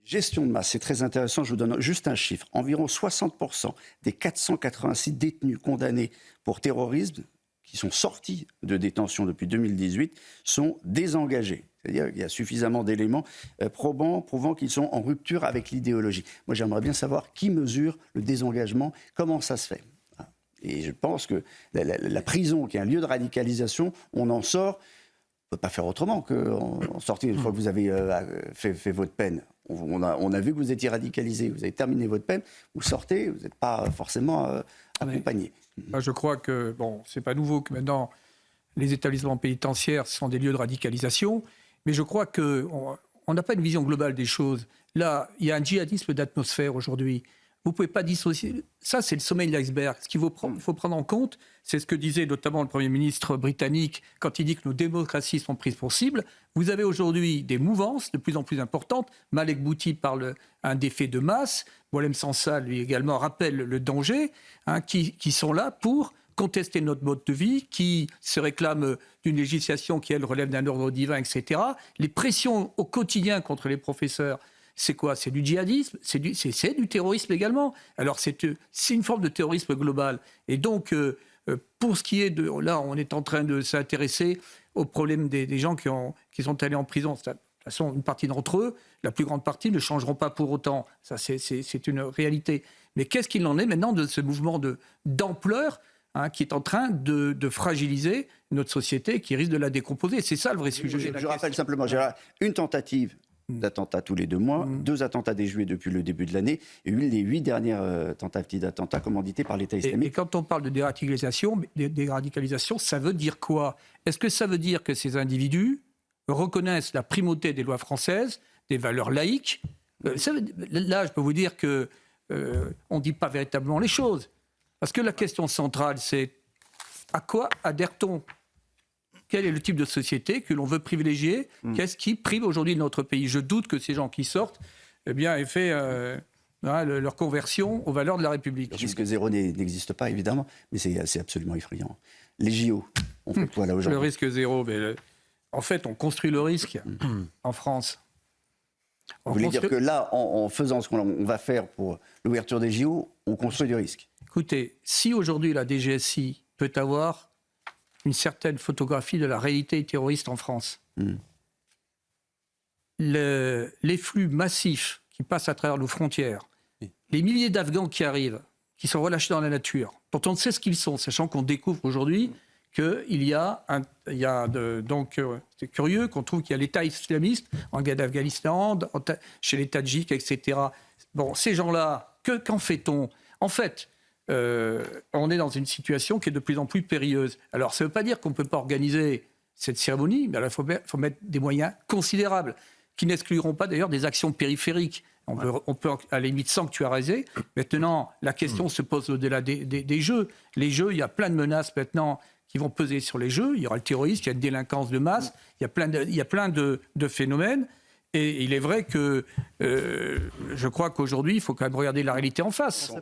Gestion de masse, c'est très intéressant. Je vous donne juste un chiffre. Environ 60% des 486 détenus condamnés pour terrorisme qui sont sortis de détention depuis 2018 sont désengagés. C'est-à-dire qu'il y a suffisamment d'éléments prouvant qu'ils sont en rupture avec l'idéologie. Moi, j'aimerais bien savoir qui mesure le désengagement, comment ça se fait. Et je pense que la prison, qui est un lieu de radicalisation, on en sort. On ne peut pas faire autrement qu'en sortir une fois que vous avez fait votre peine. On a vu que vous étiez radicalisé, vous avez terminé votre peine, vous sortez, vous n'êtes pas forcément accompagné. Je crois que, c'est pas nouveau que maintenant les établissements pénitentiaires sont des lieux de radicalisation, mais je crois qu'on n'a pas une vision globale des choses. Là, il y a un djihadisme d'atmosphère aujourd'hui. Vous ne pouvez pas dissocier. Ça, c'est le sommet de l'iceberg. Ce qu'il faut prendre en compte, c'est ce que disait notamment le Premier ministre britannique quand il dit que nos démocraties sont prises pour cible. Vous avez aujourd'hui des mouvances de plus en plus importantes. Malek Bouti parle un défait de masse. Boualem Sansal, lui également, rappelle le danger, qui sont là pour contester notre mode de vie, qui se réclament d'une législation qui, elle, relève d'un ordre divin, etc. Les pressions au quotidien contre les professeurs, c'est quoi ? C'est du djihadisme, c'est du terrorisme également. Alors c'est une forme de terrorisme global. Et donc, pour ce qui est de... Là, on est en train de s'intéresser au problème des gens qui sont allés en prison. De toute façon, une partie d'entre eux, la plus grande partie, ne changeront pas pour autant. Ça, c'est une réalité. Mais qu'est-ce qu'il en est maintenant de ce mouvement d'ampleur qui est en train de fragiliser notre société, qui risque de la décomposer ? C'est ça le vrai sujet. Je rappelle simplement, j'ai une tentative d'attentats tous les 2 mois, 2 attentats déjoués depuis le début de l'année, et une des 8 dernières tentatives d'attentats commanditées par l'État islamique. Et quand on parle de déradicalisation, ça veue dire quoi ? Est-ce que ça veut dire que ces individus reconnaissent la primauté des lois françaises, des valeurs laïques ? Là, je peux vous dire qu'on ne dit pas véritablement les choses. Parce que la question centrale, c'est à quoi adhère-t-on ? Quel est le type de société que l'on veut privilégier ? Qu'est-ce qui prime aujourd'hui notre pays ? Je doute que ces gens qui sortent aient fait leur conversion aux valeurs de la République. Le risque zéro n'existe pas, évidemment, mais c'est absolument effrayant. Les JO, on fait quoi là aujourd'hui ? Le risque zéro, en fait, on construit le risque en France. Vous voulez dire que là, en faisant ce qu'on va faire pour l'ouverture des JO, on construit du risque ? Écoutez, si aujourd'hui la DGSI peut avoir une certaine photographie de la réalité terroriste en France. Les flux massifs qui passent à travers nos frontières, les milliers d'Afghans qui arrivent, qui sont relâchés dans la nature, dont on ne sait ce qu'ils sont, sachant qu'on découvre aujourd'hui qu'il y a donc c'est curieux qu'on trouve qu'il y a l'État islamiste en Afghanistan, chez les Tadjiks, etc. Bon, ces gens-là, qu'en fait-on ? En fait, on est dans une situation qui est de plus en plus périlleuse. Alors, ça ne veut pas dire qu'on ne peut pas organiser cette cérémonie, mais il faut mettre des moyens considérables, qui n'excluront pas d'ailleurs des actions périphériques. On peut à la limite sanctuariser. Maintenant, la question se pose au-delà des jeux. Les jeux, il y a plein de menaces maintenant qui vont peser sur les jeux. Il y aura le terrorisme, il y a une délinquance de masse, il y a plein de phénomènes. Et il est vrai que je crois qu'aujourd'hui, il faut quand même regarder la réalité en face.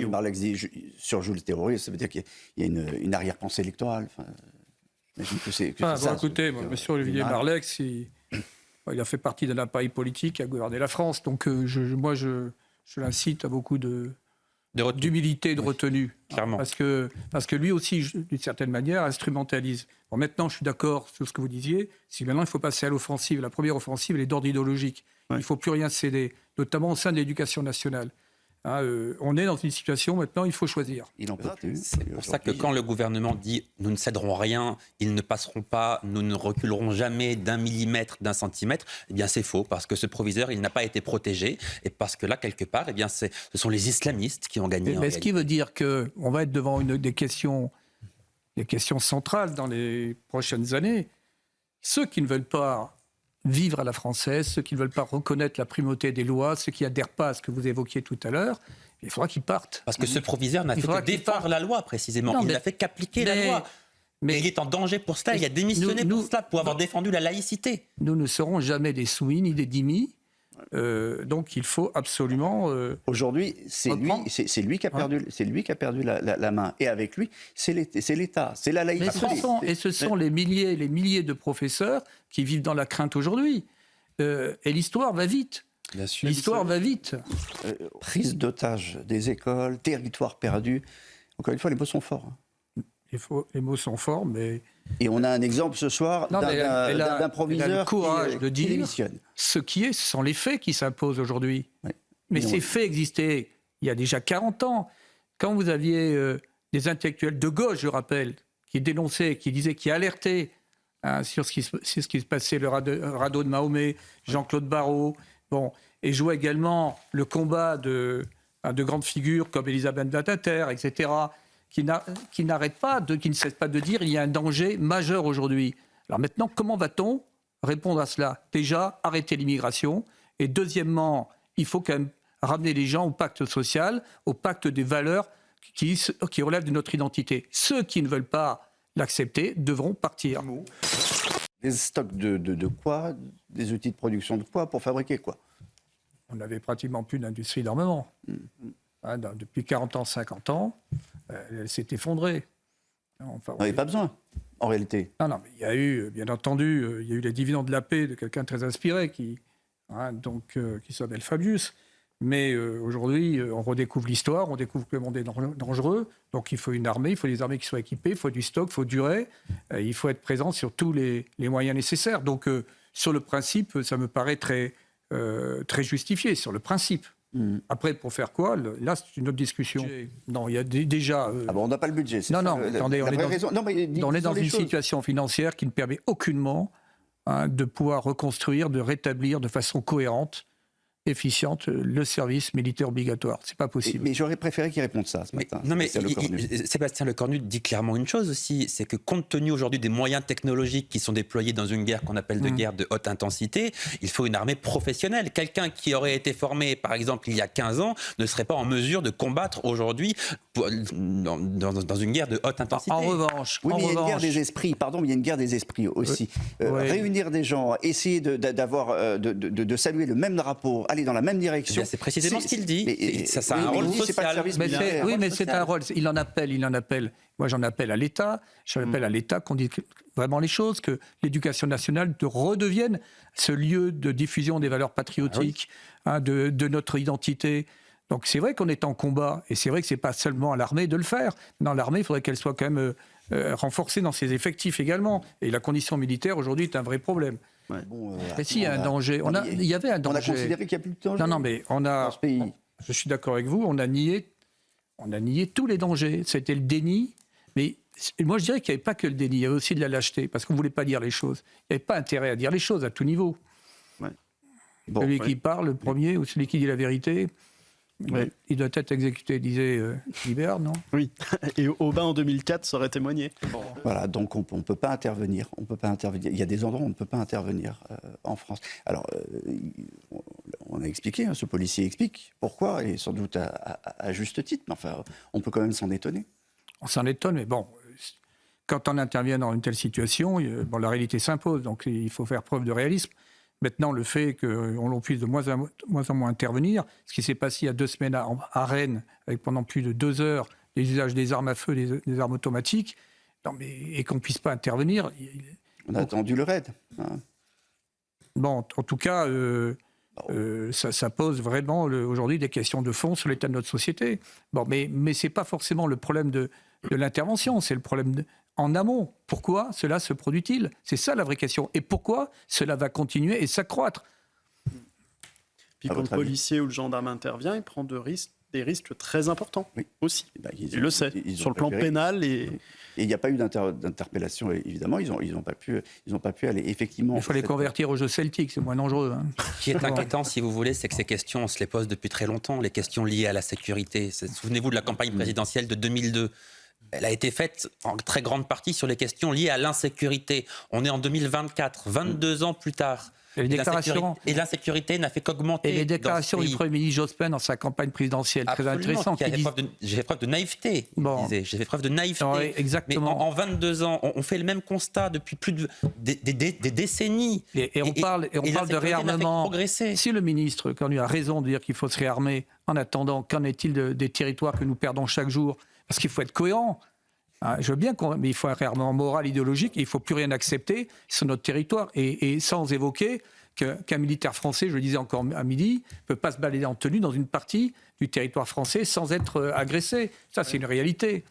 Marleix surjoue le terrorisme, ça veut dire qu'il y a une arrière-pensée électorale. J'imagine que c'est ça. Écoutez, M. Olivier Marleix, il a fait partie d'un appareil politique qui a gouverné la France. Donc je l'incite à beaucoup d'humilité et de retenue. Clairement. Parce que lui aussi, d'une certaine manière, instrumentalise. Bon, maintenant, je suis d'accord sur ce que vous disiez. Si maintenant, il faut passer à l'offensive, la première offensive, elle est d'ordre idéologique. Il ne faut plus rien céder, notamment au sein de l'éducation nationale. On est dans une situation, maintenant, il faut choisir. C'est pour ça que quand le gouvernement dit « nous ne céderons rien, ils ne passeront pas, nous ne reculerons jamais d'1 millimètre, d'1 centimètre », eh bien c'est faux, parce que ce proviseur, il n'a pas été protégé, et parce que là, quelque part, eh bien, ce sont les islamistes qui ont gagné. Mais ce qui veut dire qu'on va être devant des questions centrales dans les prochaines années. Ceux qui ne veulent pas vivre à la française, ceux qui ne veulent pas reconnaître la primauté des lois, ceux qui n'adhèrent pas à ce que vous évoquiez tout à l'heure, il faudra qu'ils partent. Parce que ce proviseur n'a fait que défendre la loi, précisément. Il n'a fait qu'appliquer la loi. Mais il est en danger pour cela, il a démissionné pour cela, pour avoir défendu la laïcité. Nous ne serons jamais des soumis ni des dhimmis. Donc il faut absolument... Aujourd'hui, c'est lui qui a perdu la main. Et avec lui, c'est l'État, c'est la laïcité. Mais ce sont les milliers de professeurs qui vivent dans la crainte aujourd'hui. Et l'histoire va vite. Bien sûr. L'histoire va vite. Prise d'otages des écoles, territoire perdu. Encore une fois, les mots sont forts. Les mots sont forts, mais... Et on a un exemple ce soir d'un proviseur elle a le courage de qui dire démissionne. ce sont les faits qui s'imposent aujourd'hui. Ouais. Mais ces faits existaient il y a déjà 40 ans. Quand vous aviez des intellectuels de gauche, je rappelle, qui dénonçaient, qui alertaient sur ce qui se passait, le radeau de Mahomet, Jean-Claude Barrot, et jouaient également le combat de grandes figures comme Elisabeth Badinter, etc., qui ne cessent pas de dire il y a un danger majeur aujourd'hui. Alors maintenant, comment va-t-on répondre à cela ? Déjà, arrêter l'immigration. Et deuxièmement, il faut quand même ramener les gens au pacte social, au pacte des valeurs qui relèvent de notre identité. Ceux qui ne veulent pas l'accepter devront partir. Des stocks de quoi ? Des outils de production de quoi ? Pour fabriquer quoi ? On n'avait pratiquement plus d'industrie d'armement. Depuis 40 ans, 50 ans, elle s'est effondrée. Enfin, on n'avait pas besoin, en réalité. Non, mais il y a eu, bien entendu, il y a eu les dividendes de la paix de quelqu'un de très inspiré qui s'appelle Fabius. Mais aujourd'hui, on redécouvre l'histoire, on découvre que le monde est dangereux. Donc il faut une armée, il faut des armées qui soient équipées, il faut du stock, il faut durer, il faut être présent sur tous les moyens nécessaires. Donc sur le principe, ça me paraît très justifié, sur le principe. Après, pour faire quoi ? Là, c'est une autre discussion. Non, il y a déjà... on n'a pas le budget. Non, attendez, on est dans une situation financière qui ne permet aucunement de pouvoir reconstruire, de rétablir de façon cohérente, efficiente, le service militaire obligatoire. C'est pas possible. Mais j'aurais préféré qu'il réponde ça ce matin. Sébastien Lecornu dit clairement une chose aussi, c'est que compte tenu aujourd'hui des moyens technologiques qui sont déployés dans une guerre qu'on appelle de guerre de haute intensité, il faut une armée professionnelle. Quelqu'un qui aurait été formé, par exemple, il y a 15 ans, ne serait pas en mesure de combattre aujourd'hui dans une guerre de haute intensité. En revanche... Oui, mais il y a une guerre des esprits, mais il y a une guerre des esprits aussi. Réunir des gens, essayer de saluer le même drapeau, aller dans la même direction. C'est précisément ce qu'il dit. Ça a un rôle social. Mais c'est un rôle. Il en appelle. Moi, j'en appelle à l'État. J'en appelle à l'État qu'on dise vraiment les choses, que l'éducation nationale redevienne ce lieu de diffusion des valeurs patriotiques, de notre identité. Donc c'est vrai qu'on est en combat, et c'est vrai que c'est pas seulement à l'armée de le faire. Dans l'armée, il faudrait qu'elle soit quand même renforcée dans ses effectifs également. Et la condition militaire aujourd'hui est un vrai problème. Mais s'il y a un danger, il y avait un danger. On a considéré qu'il n'y a plus de danger. Non, mais dans ce pays. Je suis d'accord avec vous, on a nié tous les dangers. C'était le déni. Mais moi, je dirais qu'il n'y avait pas que le déni, il y avait aussi de la lâcheté, parce qu'on ne voulait pas dire les choses. Il n'y avait pas intérêt à dire les choses à tout niveau. Celui qui parle, le premier, ou celui qui dit la vérité, il doit être exécuté, disait Libert, non ? Oui, et Aubin en 2004 saurait témoigner. Voilà, donc on ne peut pas intervenir. Il y a des endroits où on ne peut pas intervenir en France. Alors, on a expliqué, ce policier explique pourquoi, et sans doute à juste titre, mais enfin, on peut quand même s'en étonner. On s'en étonne, mais bon, quand on intervient dans une telle situation, la réalité s'impose, donc il faut faire preuve de réalisme. Maintenant, le fait qu'on puisse de moins en moins intervenir, ce qui s'est passé il y a 2 semaines à Rennes, avec pendant plus de 2 heures les usages des armes à feu, des armes automatiques, et qu'on ne puisse pas intervenir... On a attendu le raid. Bon, en tout cas, ça pose vraiment aujourd'hui des questions de fond sur l'état de notre société. Bon, mais ce n'est pas forcément le problème de l'intervention, c'est le problème en amont. Pourquoi cela se produit-il ? C'est ça la vraie question. Et pourquoi cela va continuer et s'accroître ? Puis quand le policier ou le gendarme intervient, il prend des risques très importants aussi. Il le sait, sur le plan pénal. Et il n'y a pas eu d'interpellation, évidemment. Ils n'ont pas pu aller effectivement... Il faut les convertir au jeu celtique, c'est moins dangereux. Ce qui est inquiétant, si vous voulez, c'est que ces questions, on se les pose depuis très longtemps, les questions liées à la sécurité. Souvenez-vous de la campagne présidentielle de 2002. Elle a été faite en très grande partie sur les questions liées à l'insécurité. On est en 2024, 22 ans plus tard. Et l'insécurité n'a fait qu'augmenter. Et les déclarations du Premier ministre Jospin dans sa campagne présidentielle, absolument, très intéressantes. J'ai fait preuve de naïveté, j'ai fait preuve de naïveté. Oui, exactement. Mais en 22 ans, on fait le même constat depuis plus des décennies. Et on parle de réarmement. Si le ministre, quand il a raison de dire qu'il faut se réarmer, en attendant, qu'en est-il des territoires que nous perdons chaque jour ? Parce qu'il faut être cohérent. Je veux bien mais il faut un réarmement moral, idéologique, et il ne faut plus rien accepter sur notre territoire. Et sans évoquer qu'un militaire français, je le disais encore à midi, ne peut pas se balader en tenue dans une partie du territoire français sans être agressé. Ça, c'est une réalité.